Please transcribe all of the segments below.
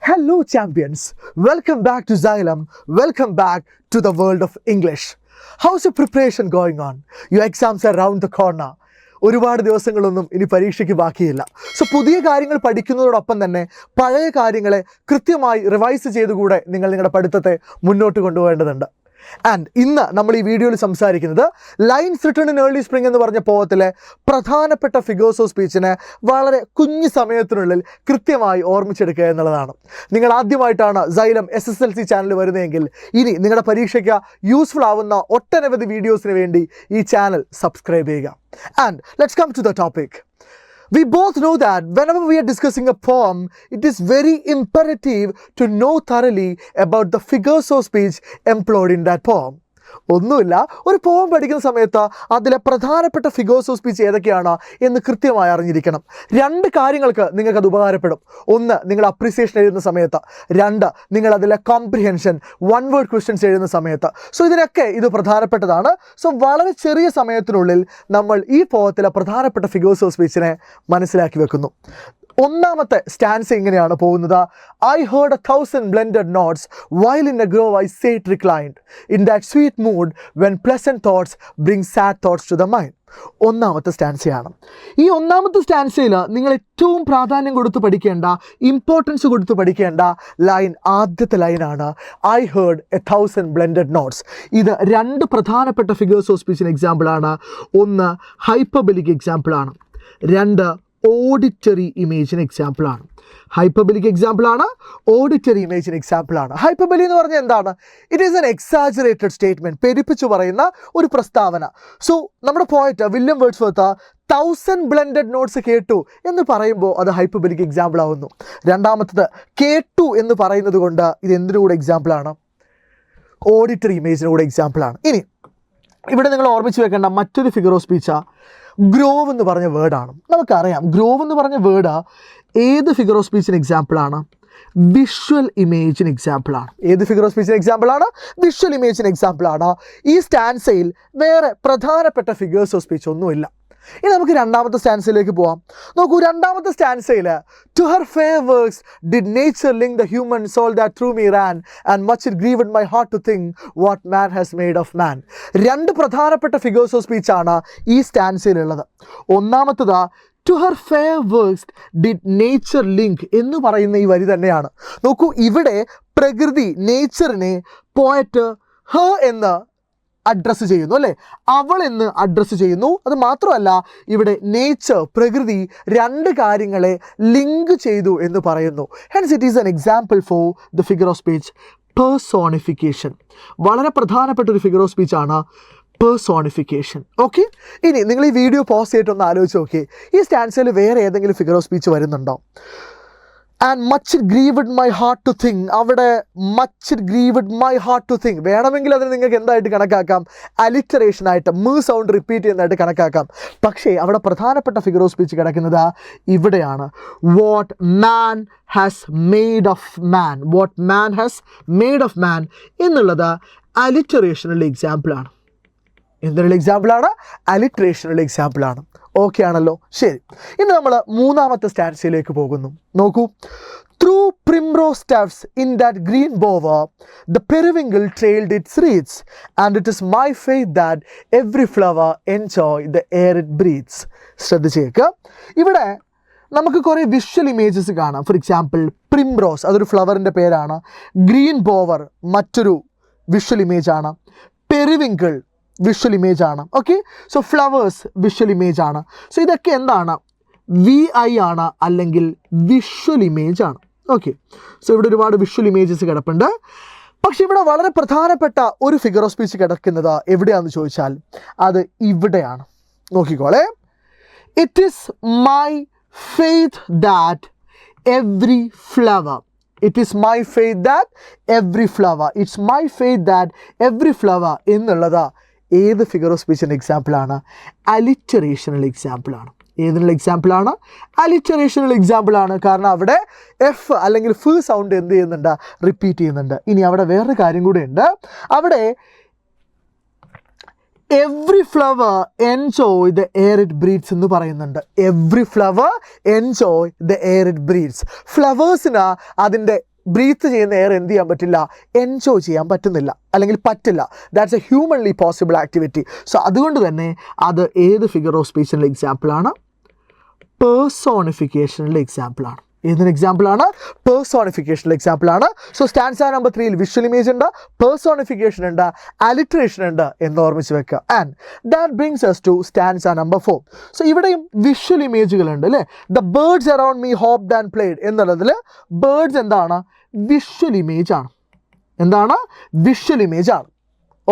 Hello champions, welcome back to Xylem, welcome back to the world of English. How's your preparation going on? Your exams are around the corner. ഒരുപാട് ദിവസങ്ങളൊന്നും ഇനി പരീക്ഷയ്ക്ക് ബാക്കിയില്ല. So പുതിയ കാര്യങ്ങൾ പഠിക്കുന്നതോടൊപ്പം തന്നെ പഴയ കാര്യങ്ങളെ കൃത്യമായി റിവൈസ് ചെയ്തുകൂടെ നിങ്ങൾ നിങ്ങളുടെ പഠിത്തത്തെ മുന്നോട്ട് കൊണ്ടുപോകേണ്ടതുണ്ട്. ആൻഡ് ഇന്ന് നമ്മൾ ഈ വീഡിയോയിൽ സംസാരിക്കുന്നത് lines written in early spring എന്ന് പറഞ്ഞ പോയത്തിലെ പ്രധാനപ്പെട്ട ഫിഗേഴ്സ് ഓഫ് സ്പീച്ചിനെ വളരെ കുഞ്ഞു സമയത്തിനുള്ളിൽ കൃത്യമായി ഓർമ്മിച്ചെടുക്കുക എന്നുള്ളതാണ്. നിങ്ങൾ ആദ്യമായിട്ടാണ് Xylem SSLC ചാനൽ വരുന്നതെങ്കിൽ ഇനി നിങ്ങളുടെ പരീക്ഷയ്ക്ക് യൂസ്ഫുൾ ആവുന്ന ഒട്ടനവധി വീഡിയോസിന് വേണ്ടി ഈ ചാനൽ സബ്സ്ക്രൈബ് ചെയ്യുക. And let's come to the topic. We both know that whenever we are discussing a poem, it is very imperative to know thoroughly about the figures of speech employed in that poem. ഒന്നുമില്ല, ഒരു പോം പഠിക്കുന്ന സമയത്ത് അതിലെ പ്രധാനപ്പെട്ട figures of speech ഏതൊക്കെയാണ് എന്ന് കൃത്യമായി അറിഞ്ഞിരിക്കണം. രണ്ട് കാര്യങ്ങൾക്ക് നിങ്ങൾക്കത് ഉപകാരപ്പെടും. ഒന്ന്, നിങ്ങൾ അപ്രീസിയേഷൻ എഴുതുന്ന സമയത്ത്. രണ്ട്, നിങ്ങൾ അതിലെ കോംപ്രിഹെൻഷൻ, വൺ വേർഡ് ക്വസ്റ്റ്യൻസ് എഴുതുന്ന സമയത്ത്. സോ ഇതിനൊക്കെ ഇത് പ്രധാനപ്പെട്ടതാണ്. സോ വളരെ ചെറിയ സമയത്തിനുള്ളിൽ നമ്മൾ ഈ പോയത്തിലെ പ്രധാനപ്പെട്ട ഫിഗേഴ്സ് ഓഫ് സ്പീച്ചിനെ മനസ്സിലാക്കി വെക്കുന്നു. ഒന്നാമത്തെ സ്റ്റാൻസ് ഇങ്ങനെയാണ് പോകുന്നത്. I heard 1,000 blended notes while in a grove I sat reclined in that sweet mood when pleasant thoughts bring sad thoughts to the mind. ഒന്നാമത്തെ സ്റ്റാൻസയാണ്. ഈ ഒന്നാമത്തെ സ്റ്റാൻസയിൽ നിങ്ങൾ ഏറ്റവും പ്രാധാന്യം കൊടുത്ത് പഠിക്കേണ്ട, ഇമ്പോർട്ടൻസ് കൊടുത്ത് പഠിക്കേണ്ട ലൈൻ ആദ്യത്തെ ലൈനാണ് I heard 1,000 blended notes. ഇത് രണ്ട് പ്രധാനപ്പെട്ട ഫിഗേഴ്സ് ഓഫ് സ്പീച്ചിന് എക്സാമ്പിളാണ്. ഒന്ന് ഹൈപ്പർബലിക് എക്സാമ്പിളാണ്, രണ്ട് ഓഡിറ്ററി ഇമേജിന് എക്സാമ്പിളാണ്. ഹൈപ്പർബലിക് എക്സാമ്പിളാണ്, ഓഡിറ്ററി ഇമേജിന് എക്സാമ്പിളാണ്. ഹൈപ്പർബലി എന്ന് പറഞ്ഞാൽ എന്താണ്? It is an exaggerated statement, പെരുപ്പിച്ചു പറയുന്ന ഒരു പ്രസ്താവന. സോ നമ്മുടെ poet William Wordsworth 1,000 blended notes കേട്ടു എന്ന് പറയുമ്പോൾ അത് ഹൈപ്പർബലിക് എക്സാമ്പിൾ ആവുന്നു. രണ്ടാമത്തത് കേട്ടു എന്ന് പറയുന്നത് കൊണ്ട് ഇത് എന്തിനു കൂടെ എക്സാമ്പിളാണ്? ഓഡിറ്ററി ഇമേജിന് കൂടെ എക്സാമ്പിളാണ്. ഇനി ഇവിടെ നിങ്ങൾ ഓർമ്മിച്ച് വെക്കേണ്ട മറ്റൊരു ഫിഗർ ഓഫ് സ്പീച്ചാ ഗ്രോവ് എന്ന് പറഞ്ഞ വേർഡാണ്. നമുക്കറിയാം ഗ്രോവ് എന്ന് പറഞ്ഞ വേർഡ് ഏത് ഫിഗർ ഓഫ് സ്പീച്ചിന് എക്സാമ്പിളാണ്? വിഷ്വൽ ഇമേജിന് എക്സാമ്പിളാണ്. ഏത് ഫിഗർ ഓഫ് സ്പീച്ചിന് എക്സാമ്പിളാണ്? വിഷ്വൽ ഇമേജിന് എക്സാമ്പിളാണ്. ഈ സ്റ്റാൻസയിൽ വേറെ പ്രധാനപ്പെട്ട ഫിഗേഴ്സ് ഓഫ് സ്പീച്ച് ഒന്നുമില്ല. ഇനി നമുക്ക് രണ്ടാമത്തെ സ്റ്റാൻസയിലേക്ക് പോവാം. നോക്കൂ, രണ്ടാമത്തെ സ്റ്റാൻസയിൽ to her fair works did nature link the human soul that through me ran and much it grieved my heart to think what man has made of man. രണ്ട് പ്രധാനപ്പെട്ട ഫിഗേഴ്സ് ഓഫ് സ്പീച്ചാണ് ഈ സ്റ്റാൻസയിലുള്ളത്. ഒന്നാമത്തത് to her fair works did nature link എന്ന് പറയുന്ന ഈ വരി തന്നെയാണ്. നോക്കൂ, ഇവിടെ പ്രകൃതി, നേച്ചറിനെ പോയറ്റ് ഹ എന്ന് അഡ്രസ്സ് ചെയ്യുന്നു, അല്ലേ? അവൾ എന്ന് അഡ്രസ്സ് ചെയ്യുന്നു. അത് മാത്രമല്ല, ഇവിടെ നേച്ചർ, പ്രകൃതി രണ്ട് കാര്യങ്ങളെ ലിങ്ക് ചെയ്തു എന്ന് പറയുന്നു. Hence it is an example for the figure of speech personification. വളരെ പ്രധാനപ്പെട്ട ഒരു ഫിഗർ ഓഫ് സ്പീച്ചാണ് പേഴ്സോണിഫിക്കേഷൻ. ഓക്കെ, ഇനി നിങ്ങൾ ഈ വീഡിയോ പോസ് ചെയ്തിട്ടൊന്ന് ആലോചിച്ച് നോക്കി, ഈ സ്റ്റാൻസിൽ വേറെ ഏതെങ്കിലും ഫിഗർ ഓഫ് സ്പീച്ച് വരുന്നുണ്ടോ? And much it grieved my heart to think, അവിടെ much it grieved my heart to think വേണമെങ്കിൽ അതിന് നിങ്ങൾക്ക് എന്തായിട്ട് കണക്കാക്കാം? അലിറ്ററേഷൻ ആയിട്ട്, സൗണ്ട് റിപ്പീറ്റ് ചെയ്യുന്നതായിട്ട് കണക്കാക്കാം. പക്ഷേ അവിടെ പ്രധാനപ്പെട്ട ഫിഗർ ഓഫ് സ്പീച്ച് കിടക്കുന്നത് ഇവിടെയാണ്. What man has made of man, what man has made of man എന്നുള്ളത് അലിറ്ററേഷനുള്ള എക്സാമ്പിളാണ്. എന്തിനുള്ള എക്സാമ്പിളാണ്? അലിറ്ററേഷനുള്ള എക്സാമ്പിളാണ്. ഓക്കെ ആണല്ലോ? ശരി, ഇനി നമ്മൾ മൂന്നാമത്തെ സ്റ്റാൻസിലേക്ക് പോകുന്നു. നോക്കൂ, through primrose steps in that green bower the periwinkle trailed its wreaths and it is my faith that every flower enjoy the air it breathes. ശ്രദ്ധിച്ചേക്ക്, ഇവിടെ നമുക്ക് കുറേ വിഷ്വൽ ഇമേജസ് കാണാം. ഫോർ എക്സാമ്പിൾ പ്രിംറോസ്, അതൊരു ഫ്ലവറിൻ്റെ പേരാണ്. ഗ്രീൻ ബോവർ മറ്റൊരു visual ഇമേജാണ്. പെരിവിങ്കിൾ വിഷ്വൽ ഇമേജ് ആണ്. Okay, so flowers visual image ആണ്. സോ ഇതൊക്കെ എന്താണ്? VI ആണ്, അല്ലെങ്കിൽ വിഷ്വൽ ഇമേജ് ആണ്. ഓക്കെ, സോ ഇവിടെ ഒരുപാട് വിഷ്വൽ ഇമേജസ് കിടപ്പുണ്ട്. പക്ഷെ ഇവിടെ വളരെ പ്രധാനപ്പെട്ട ഒരു ഫിഗർ ഓഫ് സ്പീച്ച് കിടക്കുന്നത് എവിടെയാണെന്ന് ചോദിച്ചാൽ അത് ഇവിടെയാണ്. നോക്കിക്കോളെ, it is my faith that every flower, it is my faith that every flower, it's my faith that every flower എന്നുള്ളത് ഏത് ഫിഗർ ഓഫ് സ്പീച്ചിൻ്റെ എക്സാമ്പിളാണ്? അലിറ്ററേഷനുള്ള എക്സാമ്പിളാണ്. ഏതിനുള്ള എക്സാമ്പിളാണ്? അലിറ്ററേഷനുള്ള എക്സാമ്പിളാണ്. കാരണം അവിടെ എഫ് അല്ലെങ്കിൽ ഫ് സൗണ്ട് എന്ത് ചെയ്യുന്നുണ്ട്? റിപ്പീറ്റ് ചെയ്യുന്നുണ്ട്. ഇനി അവിടെ വേറൊരു കാര്യം കൂടെ ഉണ്ട്. അവിടെ every flower enjoy the air it breathes എന്ന് പറയുന്നുണ്ട്. Every flower enjoy the air it breathes. ഫ്ലവേഴ്സിന് അതിൻ്റെ ബ്രീത്ത് ചെയ്യുന്ന എയർ എന്ത് ചെയ്യാൻ പറ്റില്ല, എൻജോയ് ചെയ്യാൻ പറ്റുന്നില്ല, അല്ലെങ്കിൽ പറ്റില്ല. That's A humanly possible activity. So അതുകൊണ്ട് തന്നെ അത് ഏത് ഫിഗർ ഓഫ് സ്പീച്ചിൻ്റെ എക്സാമ്പിളാണ്? പേഴ്സോണിഫിക്കേഷനിലെ എക്സാമ്പിളാണ്. ഏതൊരു എക്സാമ്പിളാണ്? പേഴ്സോണിഫിക്കേഷനിലെ എക്സാമ്പിളാണ്. So stanza number 3 visual image ഉണ്ട്, പേഴ്സോണിഫിക്കേഷൻ ഉണ്ട്, അലിട്രേഷൻ ഉണ്ട് എന്ന് ഓർമ്മിച്ച് വെക്കുക. And that brings us to stanza number 4. So ഇവിടെയും വിഷ്വൽ ഇമേജുകളുണ്ട് അല്ലേ. The birds around me hopped and played എന്നുള്ളതിൽ ബേർഡ്സ് എന്താണ്? വിഷ്വൽ ഇമേജ് ആണ്. എന്താണ്? വിഷ്വൽ ഇമേജ് ആണ്.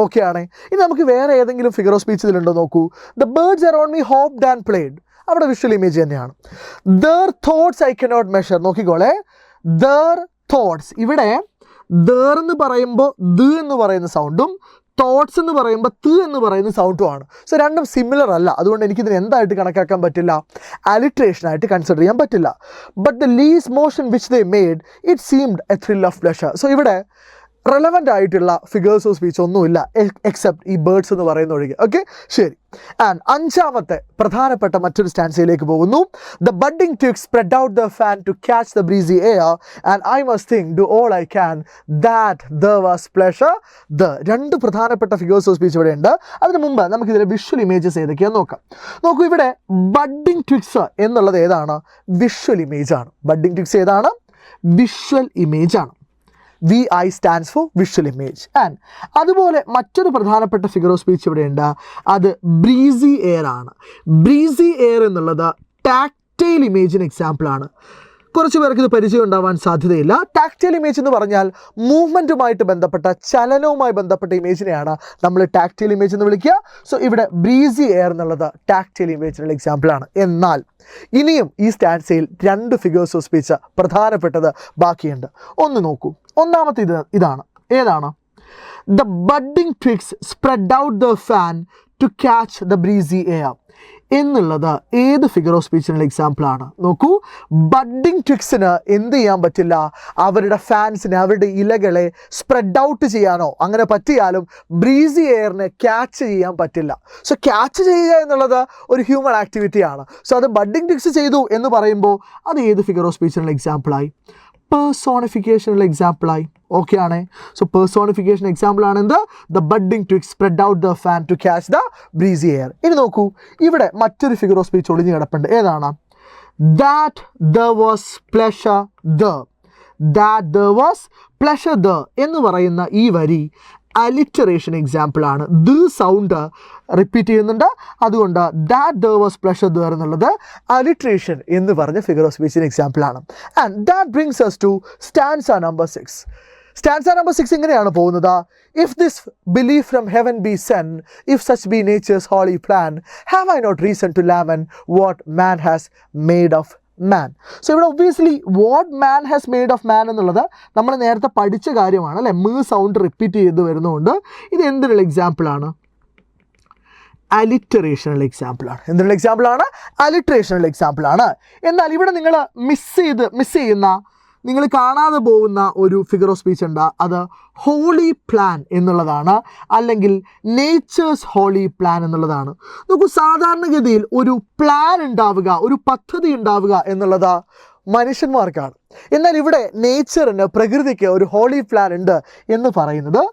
ഓക്കെ ആണ്. ഇനി നമുക്ക് വേറെ ഏതെങ്കിലും ഫിഗർ ഓഫ് സ്പീച്ച് ഇതിലുണ്ടോ നോക്കൂ. The birds around me hopped and played, അവിടെ വിഷ്വൽ ഇമേജ് തന്നെയാണ്. Their thoughts I cannot measure, നോക്കിക്കോളെ. ദർ തോട്ട്സ്, ഇവിടെ ദർ എന്ന് പറയുമ്പോൾ ദ എന്ന് പറയുന്ന സൗണ്ടും തോട്ട്സ് എന്ന് പറയുമ്പോൾ ത് എന്ന് പറയുന്ന സൗണ്ടുമാണ്. സോ രണ്ടും സിമിലർ അല്ല. അതുകൊണ്ട് എനിക്കിതിന് എന്തായിട്ട് കണക്കാക്കാൻ പറ്റില്ല? അലിട്രേഷൻ ആയിട്ട് കൺസിഡർ ചെയ്യാൻ പറ്റില്ല. But the least motion which they made it seemed A thrill of pleasure. So ഇവിടെ റെലവൻ്റ് ആയിട്ടുള്ള ഫിഗേഴ്സ് ഓഫ് സ്പീച്ച് ഒന്നുമില്ല എക്സെപ്റ്റ് ഈ ബേർഡ്സ് എന്ന് പറയുന്ന ഒഴികെ. ഓക്കെ, ശരി. ആൻഡ് അഞ്ചാമത്തെ പ്രധാനപ്പെട്ട മറ്റൊരു സ്റ്റാൻസയിലേക്ക് പോകുന്നു. The budding twigs spread out the fan to catch the breezy air and I must think do all I can that there was pleasure. രണ്ട് പ്രധാനപ്പെട്ട ഫിഗേഴ്സ് ഓഫ് സ്പീച്ച് ഇവിടെ ഉണ്ട്. അതിന് മുമ്പ് നമുക്കിതിലെ വിഷ്വൽ ഇമേജസ് ഏതൊക്കെയാണെന്ന് നോക്കാം. നോക്കൂ, ഇവിടെ ബഡ്ഡിംഗ് ട്വിഗ്സ് എന്നുള്ളത് ഏതാണ്? വിഷ്വൽ ഇമേജ് ആണ്. ബഡ്ഡിംഗ് ട്വിഗ്സ് ഏതാണ്? വിഷ്വൽ ഇമേജ് ആണ്. VI stands for visual image. And അതുപോലെ മറ്റൊരു പ്രധാനപ്പെട്ട ഫിഗർ ഓഫ് സ്പീച്ച് ഇവിടെയുണ്ട്. അത് ബ്രീസി എയർ ആണ്. ബ്രീസി എയർ എന്നുള്ളത് ടാക്റ്റൈൽ ഇമേജിന് എക്സാമ്പിളാണ്. കുറച്ച് പേർക്ക് ഇത് പരിചയം ഉണ്ടാവാൻ സാധ്യതയില്ല. ടാക്റ്റൈൽ ഇമേജ് എന്ന് പറഞ്ഞാൽ മൂവ്മെൻറ്റുമായിട്ട് ബന്ധപ്പെട്ട, ചലനവുമായി ബന്ധപ്പെട്ട ഇമേജിനെയാണ് നമ്മൾ ടാക്റ്റൈൽ ഇമേജ് എന്ന് വിളിക്കുക. സോ ഇവിടെ ബ്രീസി എയർ എന്നുള്ളത് ടാക്റ്റൈൽ ഇമേജിനുള്ള എക്സാമ്പിളാണ്. എന്നാൽ ഇനിയും ഈ സ്റ്റാൻസയിൽ രണ്ട് ഫിഗേഴ്സ് ഓഫ് സ്പീച്ച് പ്രധാനപ്പെട്ടത് ബാക്കിയുണ്ട്. ഒന്ന് നോക്കൂ. ഒന്നാമത്തെ ഇതാണ്. ഏതാണ്? The budding twigs spread out the fan to catch the breezy air എന്നുള്ളത് ഏത് ഫിഗർ ഓഫ് സ്പീച്ചിനുള്ള എക്സാമ്പിളാണ്? നോക്കൂ, ബഡ്ഡിംഗ് ട്വിഗ്സിന് എന്ത് ചെയ്യാൻ പറ്റില്ല? അവരുടെ ഫാൻസിനെ, അവരുടെ ഇലകളെ സ്പ്രെഡ് ഔട്ട് ചെയ്യാനോ അങ്ങനെ പറ്റിയാലും ബ്രീസി എയറിനെ ക്യാച്ച് ചെയ്യാൻ പറ്റില്ല. സോ ക്യാച്ച് ചെയ്യുക എന്നുള്ളത് ഒരു ഹ്യൂമൻ ആക്ടിവിറ്റിയാണ്. സോ അത് ബഡ്ഡിംഗ് ട്വിഗ്സ് ചെയ്തു എന്ന് പറയുമ്പോൾ അത് ഏത് ഫിഗർ ഓഫ് സ്പീച്ചിനുള്ള എക്സാമ്പിളായി? പേഴ്സോണിഫിക്കേഷനുള്ള എക്സാമ്പിളായി. ഓക്കെ ആണ്. സോ പേഴ്സോണിഫിക്കേഷൻ എക്സാമ്പിൾ ആണ് എന്ത്? The budding twigs spread out the fan to catch the breezy air. ഇനി നോക്കൂ, ഇവിടെ മറ്റൊരു ഫിഗർ ഓഫ് സ്പീച്ച് ഒളിഞ്ഞു കിടപ്പുണ്ട്. ഏതാണ്? That there was pleasure there. That there was pleasure there എന്ന് പറയുന്ന ഈ വരി അലിറ്ററേഷൻ എക്സാമ്പിൾ ആണ്. ദ സൗണ്ട് റിപ്പീറ്റ് ചെയ്യുന്നുണ്ട്. അതുകൊണ്ട് that there was pleasure there എന്നുള്ളത് അലിട്രേഷൻ എന്ന് പറഞ്ഞ ഫിഗർ ഓഫ് സ്പീച്ചിന് എക്സാമ്പിൾ ആണ്. And that brings us to stanza number 6. Stanza number 6 ഇങ്ങനെയാണ് പോകുന്നത്. If this belief from heaven be sent, if such be nature's holy plan, have I not reason to lament what man has made of man. So ഇവിടെ obviously what man has made of man എന്നുള്ളത് നമ്മൾ നേരത്തെ പഠിച്ച കാര്യമാണ് അല്ലേ. Sound repeat ചെയ്ത് വരുന്നതുകൊണ്ട് ഇത് എന്തിനുള്ള എക്സാമ്പിളാണ്? അലിറ്ററേഷനുള്ള എക്സാമ്പിളാണ്. എന്തിനുള്ള എക്സാമ്പിളാണ്? അലിറ്ററേഷനുള്ള എക്സാമ്പിളാണ്. എന്നാൽ ഇവിടെ നിങ്ങൾ മിസ് ചെയ്യുന്ന, നിങ്ങൾ കാണാതെ പോകുന്ന ഒരു ഫിഗർ ഓഫ് സ്പീച്ച് ഉണ്ട്. അത് ഹോളി പ്ലാൻ എന്നുള്ളതാണ്, അല്ലെങ്കിൽ നേച്ചേഴ്സ് ഹോളി പ്ലാൻ എന്നുള്ളതാണ്. നോക്കൂ, സാധാരണഗതിയിൽ ഒരു പ്ലാൻ ഉണ്ടാവുക, ഒരു പദ്ധതി ഉണ്ടാവുക എന്നുള്ളത് മനുഷ്യന്മാർക്കാണ്. എന്നാൽ ഇവിടെ നേച്ചറിന്, പ്രകൃതിക്ക് ഒരു ഹോളി പ്ലാൻ ഉണ്ട് എന്ന് പറയുന്നത്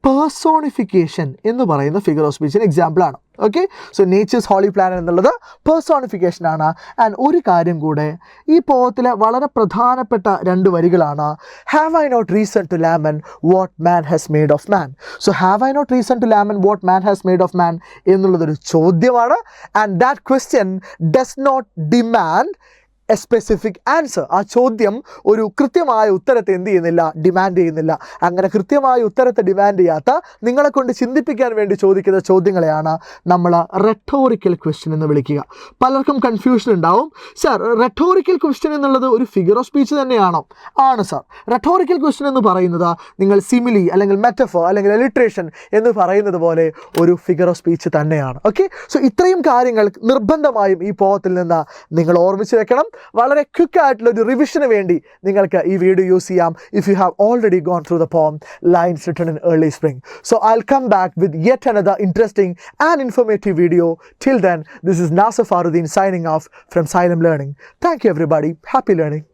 പേഴ്സോണിഫിക്കേഷൻ എന്ന് പറയുന്ന ഫിഗർ ഓഫ് സ്പീച്ചിന് എക്സാമ്പിളാണ്. Okay, so nature's holy plan എന്നുള്ളത് പേഴ്സോണിഫിക്കേഷൻ ആണ്. ആൻഡ് ഒരു കാര്യം കൂടെ, ഈ പോയത്തിലെ വളരെ പ്രധാനപ്പെട്ട രണ്ട് വരികളാണ് have I not reason to lament what man has made of man. So have I not reason to lament what man has made of man എന്നുള്ളതൊരു ചോദ്യമാണ്. And that question does not demand a specific answer. ആ ചോദ്യം ഒരു കൃത്യമായ ഉത്തരത്തെ എന്ത് ചെയ്യുന്നില്ല? Demand ചെയ്യുന്നില്ല. അങ്ങനെ കൃത്യമായ ഉത്തരത്തെ ഡിമാൻഡ് ചെയ്യാത്ത, നിങ്ങളെ കൊണ്ട് ചിന്തിപ്പിക്കാൻ വേണ്ടി ചോദിക്കുന്ന ചോദ്യങ്ങളെയാണ് നമ്മൾ റെട്ടോറിക്കൽ ക്വസ്റ്റ്യൻ എന്ന് വിളിക്കുക. പലർക്കും കൺഫ്യൂഷൻ ഉണ്ടാവും. സർ, റെട്ടോറിക്കൽ ക്വസ്റ്റ്യൻ എന്നുള്ളത് ഒരു ഫിഗർ ഓഫ് സ്പീച്ച് തന്നെയാണോ? ആണ് സർ. റെട്ടോറിക്കൽ ക്വസ്റ്റ്യൻ എന്ന് പറയുന്നത് നിങ്ങൾ സിമിലി അല്ലെങ്കിൽ മെറ്റഫോർ അല്ലെങ്കിൽ അലിട്രേഷൻ എന്ന് പറയുന്നത് പോലെ ഒരു ഫിഗർ ഓഫ് സ്പീച്ച് തന്നെയാണ്. ഓക്കെ, സോ ഇത്രയും കാര്യങ്ങൾ നിർബന്ധമായും ഈ പോയത്തിൽ നിന്ന് നിങ്ങൾ ഓർമ്മിച്ച് വെക്കണം. വളരെ ക്വിക്ക് ആയിട്ടുള്ള ഒരു റിവിഷന് വേണ്ടി നിങ്ങൾക്ക് ഈ വീഡിയോ യൂസ് ചെയ്യാം. If you have already gone through the poem lines written in early spring. So I'll come back with yet another interesting and informative video. Till then, this is Nasser Faruddin signing off from Xylem Learning. Thank you everybody. Happy learning.